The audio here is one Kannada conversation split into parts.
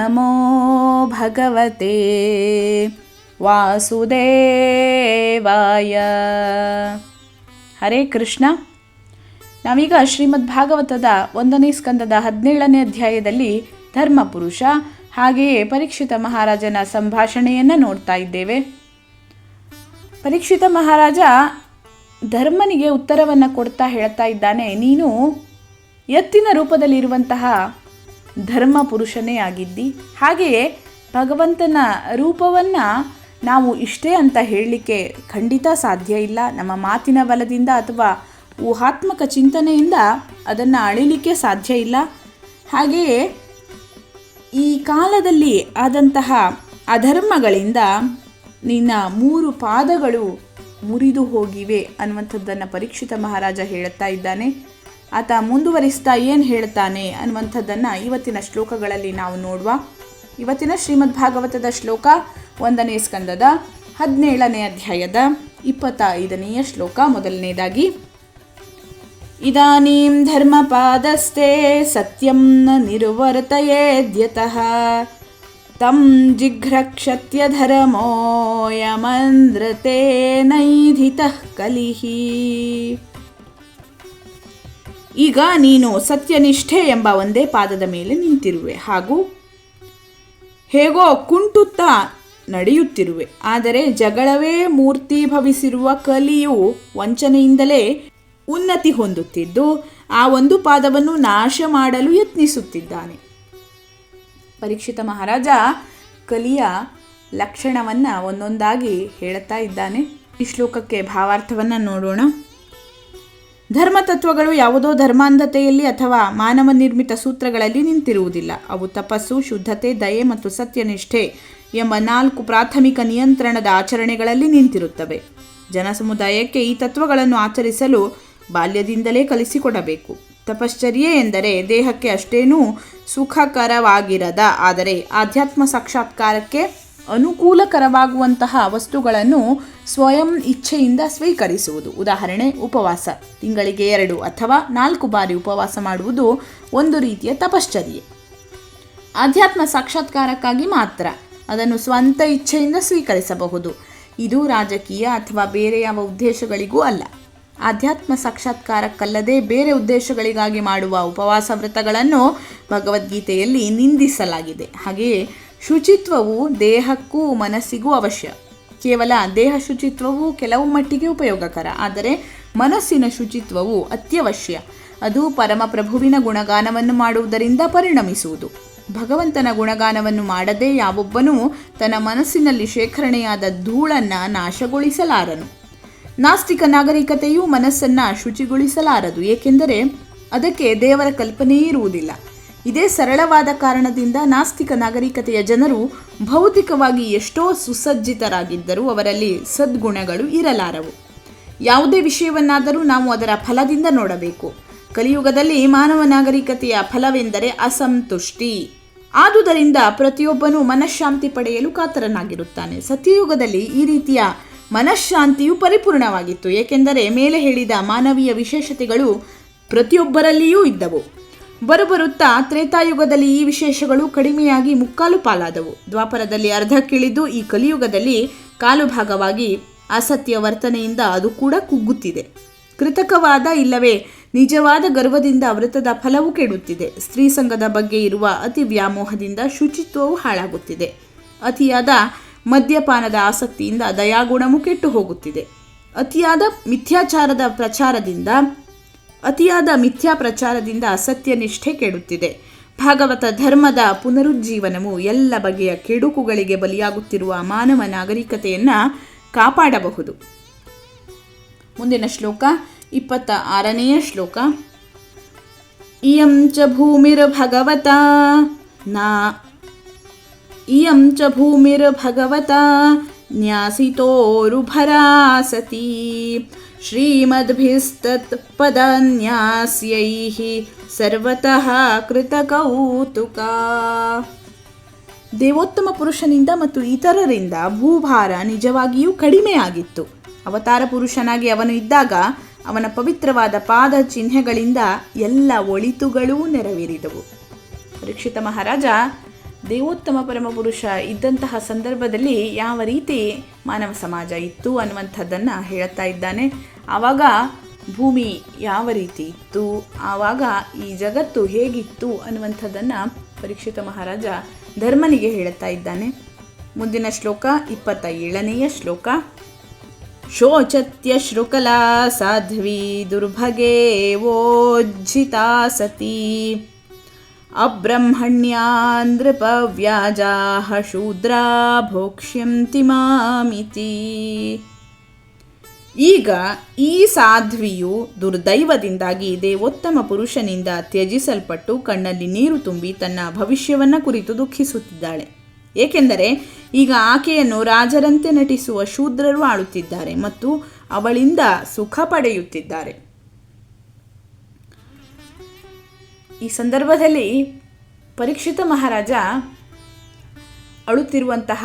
ನಮೋ ಭಗವತೆ ವಾಸುದೇವಾಯ. ಹರೇ ಕೃಷ್ಣ. ನಾವೀಗ ಶ್ರೀಮದ್ ಭಾಗವತದ 1ನೇ ಸ್ಕಂದದ 17ನೇ ಅಧ್ಯಾಯದಲ್ಲಿ ಧರ್ಮಪುರುಷ ಹಾಗೆಯೇ ಪರೀಕ್ಷಿತ ಮಹಾರಾಜನ ಸಂಭಾಷಣೆಯನ್ನು ನೋಡ್ತಾ ಇದ್ದೇವೆ. ಪರೀಕ್ಷಿತ ಮಹಾರಾಜ ಧರ್ಮನಿಗೆ ಉತ್ತರವನ್ನು ಕೊಡ್ತಾ ಹೇಳ್ತಾ ಇದ್ದಾನೆ, ನೀನು ಎತ್ತಿನ ರೂಪದಲ್ಲಿರುವಂತಹ ಧರ್ಮ ಪುರುಷನೇ ಆಗಿದ್ದಿ. ಹಾಗೆಯೇ ಭಗವಂತನ ರೂಪವನ್ನು ನಾವು ಇಷ್ಟೇ ಅಂತ ಹೇಳಲಿಕ್ಕೆ ಖಂಡಿತ ಸಾಧ್ಯ ಇಲ್ಲ. ನಮ್ಮ ಮಾತಿನ ಬಲದಿಂದ ಅಥವಾ ಊಹಾತ್ಮಕ ಚಿಂತನೆಯಿಂದ ಅದನ್ನು ಅಳಿಲಿಕ್ಕೆ ಸಾಧ್ಯ ಇಲ್ಲ. ಹಾಗೆಯೇ ಈ ಕಾಲದಲ್ಲಿ ಆದಂತಹ ಅಧರ್ಮಗಳಿಂದ ನಿನ್ನ 3 ಪಾದಗಳು ಮುರಿದು ಹೋಗಿವೆ ಅನ್ನುವಂಥದ್ದನ್ನು ಪರೀಕ್ಷಿತ ಮಹಾರಾಜ ಹೇಳುತ್ತಾ ಇದ್ದಾನೆ. ಆತ ಮುಂದುವರಿಸ್ತಾ ಏನು ಹೇಳ್ತಾನೆ ಅನ್ನುವಂಥದ್ದನ್ನು ಇವತ್ತಿನ ಶ್ಲೋಕಗಳಲ್ಲಿ ನಾವು ನೋಡುವ. ಇವತ್ತಿನ ಶ್ರೀಮದ್ ಭಾಗವತದ ಶ್ಲೋಕ 1ನೇ ಸ್ಕಂದದ 17ನೇ ಅಧ್ಯಾಯದ 25ನೇ ಶ್ಲೋಕ. ಮೊದಲನೇದಾಗಿ, ಇದಾನೀಂ ಧರ್ಮಪಾದಸ್ತೆ ಸತ್ಯಂ ನ ನಿರ್ವರ್ತಯೇದ್ಯತಃ ತಂ ಜಿಘ್ರಕ್ಷತ್ಯ ಧರ್ಮೋಯಮಂದ್ರತೆ ನೈಧಿತಃ ಕಲಿಹಿ. ಈಗ ನೀನು ಸತ್ಯನಿಷ್ಠೆ ಎಂಬ ಒಂದೇ ಪಾದದ ಮೇಲೆ ನಿಂತಿರುವೆ ಹಾಗೂ ಹೇಗೋ ಕುಂಟುತ್ತಾ ನಡೆಯುತ್ತಿರುವೆ. ಆದರೆ ಜಗಳವೇ ಮೂರ್ತಿಭವಿಸಿರುವ ಕಲಿಯು ವಂಚನೆಯಿಂದಲೇ ಉನ್ನತಿ ಹೊಂದುತ್ತಿದ್ದು ಆ ಒಂದು ಪಾದವನ್ನು ನಾಶ ಮಾಡಲು ಯತ್ನಿಸುತ್ತಿದ್ದಾನೆ. ಪರೀಕ್ಷಿತ ಮಹಾರಾಜ ಕಲಿಯ ಲಕ್ಷಣವನ್ನು ಒಂದೊಂದಾಗಿ ಹೇಳುತ್ತಾ ಇದ್ದಾನೆ. ಈ ಶ್ಲೋಕಕ್ಕೆ ಭಾವಾರ್ಥವನ್ನು ನೋಡೋಣ. ಧರ್ಮತತ್ವಗಳು ಯಾವುದೋ ಧರ್ಮಾಂಧತೆಯಲ್ಲಿ ಅಥವಾ ಮಾನವ ನಿರ್ಮಿತ ಸೂತ್ರಗಳಲ್ಲಿ ನಿಂತಿರುವುದಿಲ್ಲ. ಅವು ತಪಸ್ಸು, ಶುದ್ಧತೆ, ದಯೆ ಮತ್ತು ಸತ್ಯನಿಷ್ಠೆ ಎಂಬ 4 ಪ್ರಾಥಮಿಕ ನಿಯಂತ್ರಣದ ಆಚರಣೆಗಳಲ್ಲಿ ನಿಂತಿರುತ್ತವೆ. ಜನಸಮುದಾಯಕ್ಕೆ ಈ ತತ್ವಗಳನ್ನು ಆಚರಿಸಲು ಬಾಲ್ಯದಿಂದಲೇ ಕಲಿಸಿಕೊಡಬೇಕು. ತಪಶ್ಚರ್ಯೆ ಎಂದರೆ ದೇಹಕ್ಕೆ ಅಷ್ಟೇನೂ ಸುಖಕರವಾಗಿರದ ಆದರೆ ಆಧ್ಯಾತ್ಮ ಸಾಕ್ಷಾತ್ಕಾರಕ್ಕೆ ಅನುಕೂಲಕರವಾಗುವಂತಹ ವಸ್ತುಗಳನ್ನು ಸ್ವಯಂ ಇಚ್ಛೆಯಿಂದ ಸ್ವೀಕರಿಸುವುದು. ಉದಾಹರಣೆ, ಉಪವಾಸ. ತಿಂಗಳಿಗೆ 2 ಅಥವಾ 4 ಬಾರಿ ಉಪವಾಸ ಮಾಡುವುದು ಒಂದು ರೀತಿಯ ತಪಶ್ಚರ್ಯೆ. ಆಧ್ಯಾತ್ಮ ಸಾಕ್ಷಾತ್ಕಾರಕ್ಕಾಗಿ ಮಾತ್ರ ಅದನ್ನು ಸ್ವಂತ ಇಚ್ಛೆಯಿಂದ ಸ್ವೀಕರಿಸಬಹುದು. ಇದು ರಾಜಕೀಯ ಅಥವಾ ಬೇರೆ ಯಾವ ಉದ್ದೇಶಗಳಿಗೂ ಅಲ್ಲ. ಆಧ್ಯಾತ್ಮ ಸಾಕ್ಷಾತ್ಕಾರಕ್ಕಲ್ಲದೆ ಬೇರೆ ಉದ್ದೇಶಗಳಿಗಾಗಿ ಮಾಡುವ ಉಪವಾಸ ವ್ರತಗಳನ್ನು ಭಗವದ್ಗೀತೆಯಲ್ಲಿ ನಿಂದಿಸಲಾಗಿದೆ. ಹಾಗೆಯೇ ಶುಚಿತ್ವವು ದೇಹಕ್ಕೂ ಮನಸ್ಸಿಗೂ ಅವಶ್ಯ. ಕೇವಲ ದೇಹ ಶುಚಿತ್ವವು ಕೆಲವು ಮಟ್ಟಿಗೆ ಉಪಯೋಗಕರ, ಆದರೆ ಮನಸ್ಸಿನ ಶುಚಿತ್ವವು ಅತ್ಯವಶ್ಯ. ಅದು ಪರಮಪ್ರಭುವಿನ ಗುಣಗಾನವನ್ನು ಮಾಡುವುದರಿಂದ ಪರಿಣಮಿಸುವುದು. ಭಗವಂತನ ಗುಣಗಾನವನ್ನು ಮಾಡದೆ ಯಾವೊಬ್ಬನೂ ತನ್ನ ಮನಸ್ಸಿನಲ್ಲಿ ಶೇಖರಣೆಯಾದ ಧೂಳನ್ನು ನಾಶಗೊಳಿಸಲಾರನು. ನಾಸ್ತಿಕ ನಾಗರಿಕತೆಯು ಮನಸ್ಸನ್ನು ಶುಚಿಗೊಳಿಸಲಾರದು, ಏಕೆಂದರೆ ಅದಕ್ಕೆ ದೇವರ ಕಲ್ಪನೆಯೇ ಇರುವುದಿಲ್ಲ. ಇದೇ ಸರಳವಾದ ಕಾರಣದಿಂದ ನಾಸ್ತಿಕ ನಾಗರಿಕತೆಯ ಜನರು ಭೌತಿಕವಾಗಿ ಎಷ್ಟೋ ಸುಸಜ್ಜಿತರಾಗಿದ್ದರೂ ಅವರಲ್ಲಿ ಸದ್ಗುಣಗಳು ಇರಲಾರವು. ಯಾವುದೇ ವಿಷಯವನ್ನಾದರೂ ನಾವು ಅದರ ಫಲದಿಂದ ನೋಡಬೇಕು. ಕಲಿಯುಗದಲ್ಲಿ ಮಾನವ ನಾಗರಿಕತೆಯ ಫಲವೆಂದರೆ ಅಸಂತುಷ್ಟಿ. ಆದುದರಿಂದ ಪ್ರತಿಯೊಬ್ಬನೂ ಮನಃಶಾಂತಿ ಪಡೆಯಲು ಕಾತರನಾಗಿರುತ್ತಾನೆ. ಸತ್ಯಯುಗದಲ್ಲಿ ಈ ರೀತಿಯ ಮನಃಶಾಂತಿಯು ಪರಿಪೂರ್ಣವಾಗಿತ್ತು, ಏಕೆಂದರೆ ಮೇಲೆ ಹೇಳಿದ ಮಾನವೀಯ ವಿಶೇಷತೆಗಳು ಪ್ರತಿಯೊಬ್ಬರಲ್ಲಿಯೂ ಇದ್ದವು. ಬರುಬರುತ್ತಾ ತ್ರೇತಾಯುಗದಲ್ಲಿ ಈ ವಿಶೇಷಗಳು ಕಡಿಮೆಯಾಗಿ ಮುಕ್ಕಾಲು ಪಾಲಾದವು. ದ್ವಾಪರದಲ್ಲಿ ಅರ್ಧಕ್ಕಿಳಿದು ಈ ಕಲಿಯುಗದಲ್ಲಿ ಕಾಲು ಭಾಗವಾಗಿ ಅಸತ್ಯ ವರ್ತನೆಯಿಂದ ಅದು ಕೂಡ ಕುಗ್ಗುತ್ತಿದೆ. ಕೃತಕವಾದ ಇಲ್ಲವೇ ನಿಜವಾದ ಗರ್ವದಿಂದ ವ್ರತದ ಫಲವು ಕೆಡುತ್ತಿದೆ. ಸ್ತ್ರೀ ಸಂಘದ ಬಗ್ಗೆ ಇರುವ ಅತಿ ವ್ಯಾಮೋಹದಿಂದ ಶುಚಿತ್ವವು ಹಾಳಾಗುತ್ತಿದೆ. ಅತಿಯಾದ ಮದ್ಯಪಾನದ ಆಸಕ್ತಿಯಿಂದ ದಯಾಗುಣವು ಕೆಟ್ಟು ಹೋಗುತ್ತಿದೆ. ಅತಿಯಾದ ಮಿಥ್ಯಾ ಪ್ರಚಾರದಿಂದ ಅಸತ್ಯ ನಿಷ್ಠೆ ಕೆಡುತ್ತಿದೆ. ಭಾಗವತ ಧರ್ಮದ ಪುನರುಜ್ಜೀವನವು ಎಲ್ಲ ಬಗೆಯ ಕೆಡುಕುಗಳಿಗೆ ಬಲಿಯಾಗುತ್ತಿರುವ ಮಾನವ ನಾಗರಿಕತೆಯನ್ನು ಕಾಪಾಡಬಹುದು. ಮುಂದಿನ ಶ್ಲೋಕ 26ನೇ ಶ್ಲೋಕ. ಇಯಂ ಚ ಭೂಮಿರ್ಭಗವತಾ ನ್ಯಾಸಿತೋರುಭರಾ ಸತಿ ಶ್ರೀಮದ್ಭಿಸ್ತತ್ ಪದನ್ಯಾಸ್ಯೈಃ ಸರ್ವತಃ ಕೃತಕೌತುಕ. ದೇವೋತ್ತಮ ಪುರುಷನಿಂದ ಮತ್ತು ಇತರರಿಂದ ಭೂಭಾರ ನಿಜವಾಗಿಯೂ ಕಡಿಮೆಯಾಗಿತ್ತು. ಅವತಾರ ಪುರುಷನಾಗಿ ಅವನು ಇದ್ದಾಗ ಅವನ ಪವಿತ್ರವಾದ ಪಾದ ಚಿಹ್ನೆಗಳಿಂದ ಎಲ್ಲ ಒಳಿತುಗಳೂ ನೆರವೇರಿದವು. ಪರೀಕ್ಷಿತ ಮಹಾರಾಜ ದೇವೋತ್ತಮ ಪರಮಪುರುಷ ಇದ್ದಂತಹ ಸಂದರ್ಭದಲ್ಲಿ ಯಾವ ರೀತಿ ಮಾನವ ಸಮಾಜ ಇತ್ತು ಅನ್ನುವಂಥದ್ದನ್ನು ಹೇಳುತ್ತಾ ಇದ್ದಾನೆ. ಆವಾಗ ಭೂಮಿ ಯಾವ ರೀತಿ ಇತ್ತು, ಆವಾಗ ಈ ಜಗತ್ತು ಹೇಗಿತ್ತು ಅನ್ನುವಂಥದ್ದನ್ನು ಪರೀಕ್ಷಿತ ಮಹಾರಾಜ ಧರ್ಮನಿಗೆ ಹೇಳುತ್ತಾ ಇದ್ದಾನೆ. ಮುಂದಿನ ಶ್ಲೋಕ 27ನೆಯ ಶ್ಲೋಕ. ಶೋಚತ್ಯ ಶೃಕಲಾ ಸಾಧ್ವಿ ದುರ್ಭಗೇ ವೋಜ್ಜಿತಾ ಸತಿ ಅಬ್ರಹ್ಮಣ್ಯಾ ನೃಪವ್ಯಾಜಾಃ ಶೂದ್ರಾ ಭೋಕ್ಷ್ಯಂತಿ ಮಾಮಿತಿ. ಈಗ ಈ ಸಾಧ್ವಿಯು ದುರ್ದೈವದಿಂದಾಗಿ ದೇವೋತ್ತಮ ಪುರುಷನಿಂದ ತ್ಯಜಿಸಲ್ಪಟ್ಟು ಕಣ್ಣಲ್ಲಿ ನೀರು ತುಂಬಿ ತನ್ನ ಭವಿಷ್ಯವನ್ನು ಕುರಿತು ದುಃಖಿಸುತ್ತಿದ್ದಾಳೆ. ಏಕೆಂದರೆ ಈಗ ಆಕೆಯನ್ನು ರಾಜರಂತೆ ನಟಿಸುವ ಶೂದ್ರರು ಆಳುತ್ತಿದ್ದಾರೆ ಮತ್ತು ಅವಳಿಂದ ಸುಖ ಪಡೆಯುತ್ತಿದ್ದಾರೆ. ಈ ಸಂದರ್ಭದಲ್ಲಿ ಪರೀಕ್ಷಿತ ಮಹಾರಾಜ ಅಳುತ್ತಿರುವಂತಹ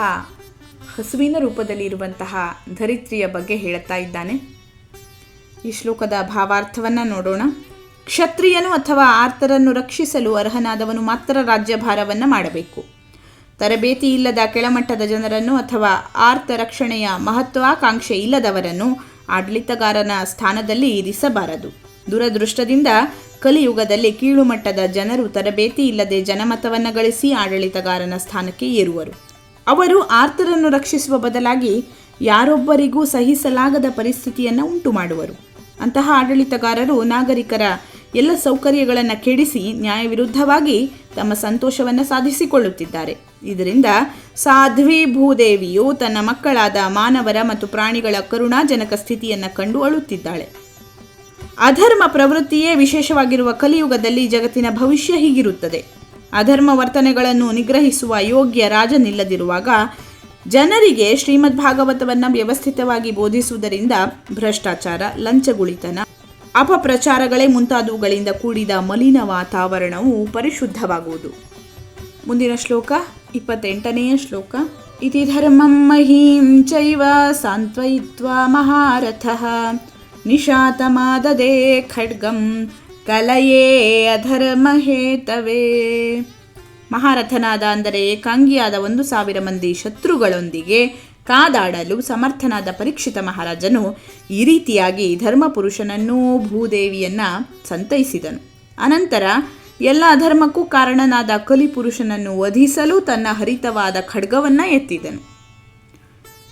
ಹಸುವಿನ ರೂಪದಲ್ಲಿ ಇರುವಂತಹ ಧರಿತ್ರಿಯ ಬಗ್ಗೆ ಹೇಳುತ್ತಾ ಇದ್ದಾನೆ. ಈ ಶ್ಲೋಕದ ಭಾವಾರ್ಥವನ್ನು ನೋಡೋಣ. ಕ್ಷತ್ರಿಯನು ಅಥವಾ ಆರ್ತರನ್ನು ರಕ್ಷಿಸಲು ಅರ್ಹನಾದವನು ಮಾತ್ರ ರಾಜ್ಯಭಾರವನ್ನು ಮಾಡಬೇಕು. ತರಬೇತಿ ಇಲ್ಲದ ಕೆಳಮಟ್ಟದ ಜನರನ್ನು ಅಥವಾ ಆರ್ತ ರಕ್ಷಣೆಯ ಮಹತ್ವಾಕಾಂಕ್ಷೆ ಇಲ್ಲದವರನ್ನು ಆಡಳಿತಗಾರನ ಸ್ಥಾನದಲ್ಲಿ ಇರಿಸಬಾರದು. ದುರದೃಷ್ಟದಿಂದ ಕಲಿಯುಗದಲ್ಲಿ ಕೀಳುಮಟ್ಟದ ಜನರು ತರಬೇತಿ ಇಲ್ಲದೆ ಜನಮತವನ್ನು ಗಳಿಸಿ ಆಡಳಿತಗಾರನ ಸ್ಥಾನಕ್ಕೆ ಏರುವರು. ಅವರು ಆರ್ತರನ್ನು ರಕ್ಷಿಸುವ ಬದಲಾಗಿ ಯಾರೊಬ್ಬರಿಗೂ ಸಹಿಸಲಾಗದ ಪರಿಸ್ಥಿತಿಯನ್ನು ಉಂಟು ಮಾಡುವರು. ಅಂತಹ ಆಡಳಿತಗಾರರು ನಾಗರಿಕರ ಎಲ್ಲ ಸೌಕರ್ಯಗಳನ್ನು ಕೆಡಿಸಿ ನ್ಯಾಯವಿರುದ್ಧವಾಗಿ ತಮ್ಮ ಸಂತೋಷವನ್ನು ಸಾಧಿಸಿಕೊಳ್ಳುತ್ತಿದ್ದಾರೆ. ಇದರಿಂದ ಸಾಧ್ವಿ ಭೂದೇವಿಯು ತನ್ನ ಮಕ್ಕಳಾದ ಮಾನವರ ಮತ್ತು ಪ್ರಾಣಿಗಳ ಕರುಣಾಜನಕ ಸ್ಥಿತಿಯನ್ನು ಕಂಡು ಅಳುತ್ತಿದ್ದಾಳೆ. ಅಧರ್ಮ ಪ್ರವೃತ್ತಿಯೇ ವಿಶೇಷವಾಗಿರುವ ಕಲಿಯುಗದಲ್ಲಿ ಜಗತ್ತಿನ ಭವಿಷ್ಯ ಹೀಗಿರುತ್ತದೆ. ಅಧರ್ಮ ವರ್ತನೆಗಳನ್ನು ನಿಗ್ರಹಿಸುವ ಯೋಗ್ಯ ರಾಜನಿಲ್ಲದಿರುವಾಗ ಜನರಿಗೆ ಶ್ರೀಮದ್ ಭಾಗವತವನ್ನು ವ್ಯವಸ್ಥಿತವಾಗಿ ಬೋಧಿಸುವುದರಿಂದ ಭ್ರಷ್ಟಾಚಾರ, ಲಂಚಗುಳಿತನ, ಅಪಪ್ರಚಾರಗಳೇ ಮುಂತಾದವುಗಳಿಂದ ಕೂಡಿದ ಮಲಿನ ವಾತಾವರಣವು ಪರಿಶುದ್ಧವಾಗುವುದು. ಮುಂದಿನ ಶ್ಲೋಕ 28ನೆಯ ಶ್ಲೋಕ. ಇತಿ ಧರ್ಮಂ ಮಹೀಂ ಚೈವ ಸಾಂತ್ವಯಿತ್ವಾ ಮಹಾರಥಃ ನಿಶಾತಮಾದದೇ ಖಡ್ಗಂ ಕಲಯೇ ಅಧರ್ಮ ಹೇತವೇ. ಮಹಾರಥನಾದ ಅಂದರೆ ಏಕಾಂಗಿಯಾದ 1,000 ಮಂದಿ ಶತ್ರುಗಳೊಂದಿಗೆ ಕಾದಾಡಲು ಸಮರ್ಥನಾದ ಪರೀಕ್ಷಿತ ಮಹಾರಾಜನು ಈ ರೀತಿಯಾಗಿ ಧರ್ಮಪುರುಷನನ್ನೂ ಭೂದೇವಿಯನ್ನು ಸಂತೈಸಿದನು. ಅನಂತರ ಎಲ್ಲ ಅಧರ್ಮಕ್ಕೂ ಕಾರಣನಾದ ಕಲಿಪುರುಷನನ್ನು ವಧಿಸಲು ತನ್ನ ಹರಿತವಾದ ಖಡ್ಗವನ್ನು ಎತ್ತಿದನು.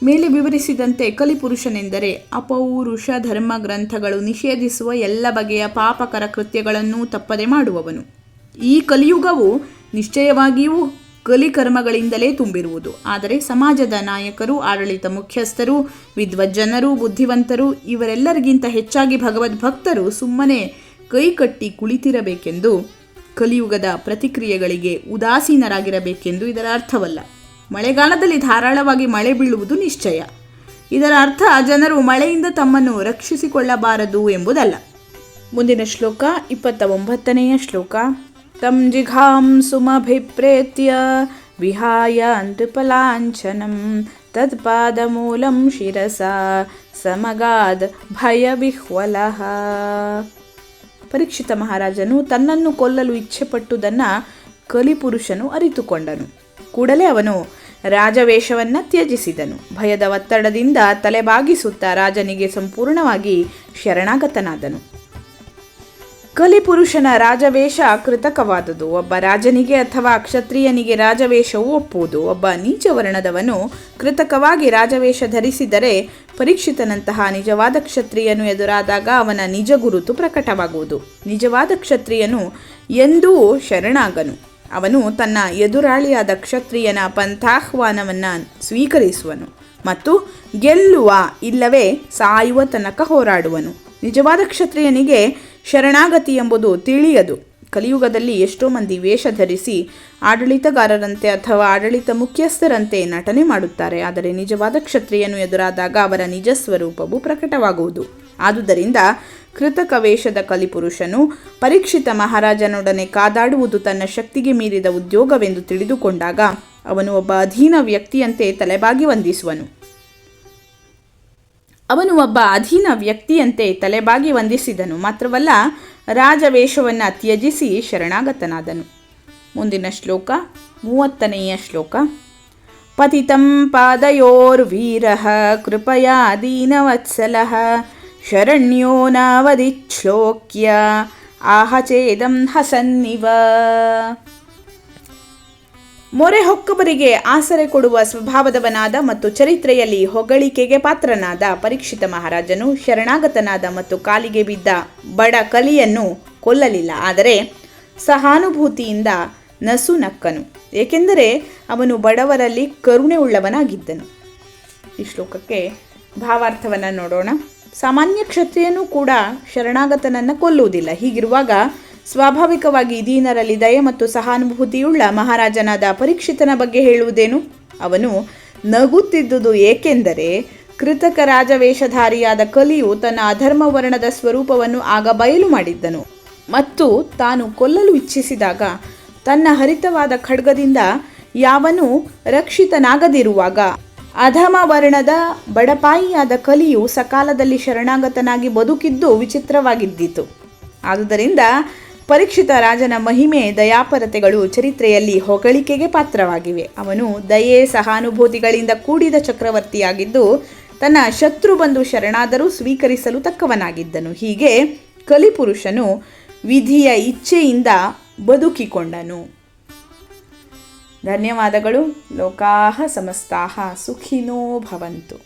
ಮೇಲೆ ವಿವರಿಸಿದಂತೆ ಕಲಿಪುರುಷನೆಂದರೆ ಅಪೌರುಷ ಧರ್ಮ ಗ್ರಂಥಗಳು ನಿಷೇಧಿಸುವ ಎಲ್ಲ ಬಗೆಯ ಪಾಪಕರ ಕೃತ್ಯಗಳನ್ನೂ ತಪ್ಪದೆ ಮಾಡುವವನು. ಈ ಕಲಿಯುಗವು ನಿಶ್ಚಯವಾಗಿಯೂ ಕಲಿಕರ್ಮಗಳಿಂದಲೇ ತುಂಬಿರುವುದು. ಆದರೆ ಸಮಾಜದ ನಾಯಕರು, ಆಡಳಿತ ಮುಖ್ಯಸ್ಥರು, ವಿದ್ವಜ್ಜನರು, ಬುದ್ಧಿವಂತರು ಇವರೆಲ್ಲರಿಗಿಂತ ಹೆಚ್ಚಾಗಿ ಭಗವದ್ಭಕ್ತರು ಸುಮ್ಮನೆ ಕೈಕಟ್ಟಿ ಕುಳಿತಿರಬೇಕೆಂದು, ಕಲಿಯುಗದ ಪ್ರತಿಕ್ರಿಯೆಗಳಿಗೆ ಉದಾಸೀನರಾಗಿರಬೇಕೆಂದು ಇದರ ಅರ್ಥವಲ್ಲ. ಮಳೆಗಾಲದಲ್ಲಿ ಧಾರಾಳವಾಗಿ ಮಳೆ ಬೀಳುವುದು ನಿಶ್ಚಯ. ಇದರ ಅರ್ಥ ಜನರು ಮಳೆಯಿಂದ ತಮ್ಮನ್ನು ರಕ್ಷಿಸಿಕೊಳ್ಳಬಾರದು ಎಂಬುದಲ್ಲ. ಮುಂದಿನ ಶ್ಲೋಕ 29ನೆಯ ಶ್ಲೋಕ. ತಂ ಜಿಘಾಂ ಸುಮಭಿಪ್ರೇತ್ಯ ವಿಹಾಯ ನೃಪಲಾಂಛನಂ ತತ್ಪಾದಮೂಲಂ ಶಿರಸಾ ಸಮಗಾದ್ ಭಯವಿಹ್ವಲಃ. ಪರೀಕ್ಷಿತ ಮಹಾರಾಜನು ತನ್ನನ್ನು ಕೊಲ್ಲಲು ಇಚ್ಛೆಪಟ್ಟುದನ್ನು ಕಲಿಪುರುಷನು ಅರಿತುಕೊಂಡನು. ಕೂಡಲೇ ಅವನು ರಾಜವೇಷವನ್ನು ತ್ಯಜಿಸಿದನು. ಭಯದ ಒತ್ತಡದಿಂದ ತಲೆಬಾಗಿಸುತ್ತಾ ರಾಜನಿಗೆ ಸಂಪೂರ್ಣವಾಗಿ ಶರಣಾಗತನಾದನು. ಕಲಿಪುರುಷನ ರಾಜವೇಷ ಕೃತಕವಾದುದು. ಒಬ್ಬ ರಾಜನಿಗೆ ಅಥವಾ ಕ್ಷತ್ರಿಯನಿಗೆ ರಾಜವೇಷವು ಒಪ್ಪುವುದು. ಒಬ್ಬ ನೀಚ ವರ್ಣದವನು ಕೃತಕವಾಗಿ ರಾಜವೇಷ ಧರಿಸಿದರೆ ಪರೀಕ್ಷಿತನಂತಹ ನಿಜವಾದ ಕ್ಷತ್ರಿಯನು ಎದುರಾದಾಗ ಅವನ ನಿಜ ಗುರುತು ಪ್ರಕಟವಾಗುವುದು. ನಿಜವಾದ ಕ್ಷತ್ರಿಯನು ಎಂದೂ ಶರಣಾಗನು. ಅವನು ತನ್ನ ಎದುರಾಳಿಯಾದ ಕ್ಷತ್ರಿಯನ ಪಂಥಾಹ್ವಾನವನ್ನು ಸ್ವೀಕರಿಸುವನು ಮತ್ತು ಗೆಲ್ಲುವ ಇಲ್ಲವೇ ಸಾಯುವ ತನಕ ಹೋರಾಡುವನು. ನಿಜವಾದ ಕ್ಷತ್ರಿಯನಿಗೆ ಶರಣಾಗತಿ ಎಂಬುದು ತಿಳಿಯದು. ಕಲಿಯುಗದಲ್ಲಿ ಎಷ್ಟೋ ಮಂದಿ ವೇಷ ಧರಿಸಿ ಆಡಳಿತಗಾರರಂತೆ ಅಥವಾ ಆಡಳಿತ ಮುಖ್ಯಸ್ಥರಂತೆ ನಟನೆ ಮಾಡುತ್ತಾರೆ. ಆದರೆ ನಿಜವಾದ ಕ್ಷತ್ರಿಯನು ಎದುರಾದಾಗ ಅವರ ನಿಜ ಸ್ವರೂಪವು ಪ್ರಕಟವಾಗುವುದು. ಆದುದರಿಂದ ಕೃತಕ ವೇಷದ ಕಲಿಪುರುಷನು ಪರೀಕ್ಷಿತ ಮಹಾರಾಜನೊಡನೆ ಕಾದಾಡುವುದು ತನ್ನ ಶಕ್ತಿಗೆ ಮೀರಿದ ಉದ್ಯೋಗವೆಂದು ತಿಳಿದುಕೊಂಡಾಗ ಅವನು ಒಬ್ಬ ಅಧೀನ ವ್ಯಕ್ತಿಯಂತೆ ತಲೆಬಾಗಿ ವಂದಿಸುವನು. ವಂದಿಸಿದನು ಮಾತ್ರವಲ್ಲ, ರಾಜವೇಷವನ್ನು ತ್ಯಜಿಸಿ ಶರಣಾಗತನಾದನು. ಮುಂದಿನ ಶ್ಲೋಕ 30ನೆಯ ಶ್ಲೋಕ. ಪತಿತಂ ಪಾದಯೋರ್ವೀರಃ ಕೃಪಯಾ ದೀನವತ್ಸಲಃ ಶರಣ್ಯೋ ನಾವದಿಶ್ಲೋಕ್ಯ ಆಹಚೇದಂ ಹಸನ್ನಿವ. ಮೊರೆ ಹೊಕ್ಕವರಿಗೆ ಆಸರೆ ಕೊಡುವ ಸ್ವಭಾವದವನಾದ ಮತ್ತು ಚರಿತ್ರೆಯಲ್ಲಿ ಹೊಗಳಿಕೆಗೆ ಪಾತ್ರನಾದ ಪರೀಕ್ಷಿತ ಮಹಾರಾಜನು ಶರಣಾಗತನಾದ ಮತ್ತು ಕಾಲಿಗೆ ಬಿದ್ದ ಬಡ ಕಲಿಯನ್ನು ಕೊಲ್ಲಲಿಲ್ಲ, ಆದರೆ ಸಹಾನುಭೂತಿಯಿಂದ ನಸು ನಕ್ಕನು, ಏಕೆಂದರೆ ಅವನು ಬಡವರಲ್ಲಿ ಕರುಣೆ ಉಳ್ಳವನಾಗಿದ್ದನು. ಈ ಶ್ಲೋಕಕ್ಕೆ ಭಾವಾರ್ಥವನ್ನು ನೋಡೋಣ. ಸಾಮಾನ್ಯ ಕ್ಷತ್ರಿಯನೂ ಕೂಡ ಶರಣಾಗತನನ್ನು ಕೊಲ್ಲುವುದಿಲ್ಲ. ಹೀಗಿರುವಾಗ ಸ್ವಾಭಾವಿಕವಾಗಿ ದೀನರಲ್ಲಿ ದಯೆ ಮತ್ತು ಸಹಾನುಭೂತಿಯುಳ್ಳ ಮಹಾರಾಜನಾದ ಪರೀಕ್ಷಿತನ ಬಗ್ಗೆ ಹೇಳುವುದೇನು? ಅವನು ನಗುತ್ತಿದ್ದುದು ಏಕೆಂದರೆ ಕೃತಕ ರಾಜವೇಷಧಾರಿಯಾದ ಕಲಿಯು ತನ್ನ ಅಧರ್ಮ ವರ್ಣದ ಸ್ವರೂಪವನ್ನು ಆಗ ಬಯಲು ಮಾಡಿದ್ದನು ಮತ್ತು ತಾನು ಕೊಲ್ಲಲು ಇಚ್ಛಿಸಿದಾಗ ತನ್ನ ಹರಿತವಾದ ಖಡ್ಗದಿಂದ ಯಾವನೂ ರಕ್ಷಿತನಾಗದಿರುವಾಗ ಅಧಮ ವರ್ಣದ ಬಡಪಾಯಿಯಾದ ಕಲಿಯು ಸಕಾಲದಲ್ಲಿ ಶರಣಾಗತನಾಗಿ ಬದುಕಿದ್ದು ವಿಚಿತ್ರವಾಗಿದ್ದಿತು. ಆದುದರಿಂದ ಪರೀಕ್ಷಿತ ರಾಜನ ಮಹಿಮೆ ದಯಾಪರತೆಗಳು ಚರಿತ್ರೆಯಲ್ಲಿ ಹೊಗಳಿಕೆಗೆ ಪಾತ್ರವಾಗಿವೆ. ಅವನು ದಯೆ ಸಹಾನುಭೂತಿಗಳಿಂದ ಕೂಡಿದ ಚಕ್ರವರ್ತಿಯಾಗಿದ್ದು ತನ್ನ ಶತ್ರು ಬಂದು ಶರಣಾದರೂ ಸ್ವೀಕರಿಸಲು ತಕ್ಕವನಾಗಿದ್ದನು. ಹೀಗೆ ಕಲಿಪುರುಷನು ವಿಧಿಯ ಇಚ್ಛೆಯಿಂದ ಬದುಕಿಕೊಂಡನು. ಧನ್ಯವಾದಗಳು. ಲೋಕಾಃ ಸಮಸ್ತಾಃ ಸುಖಿನೋ ಭವಂತು.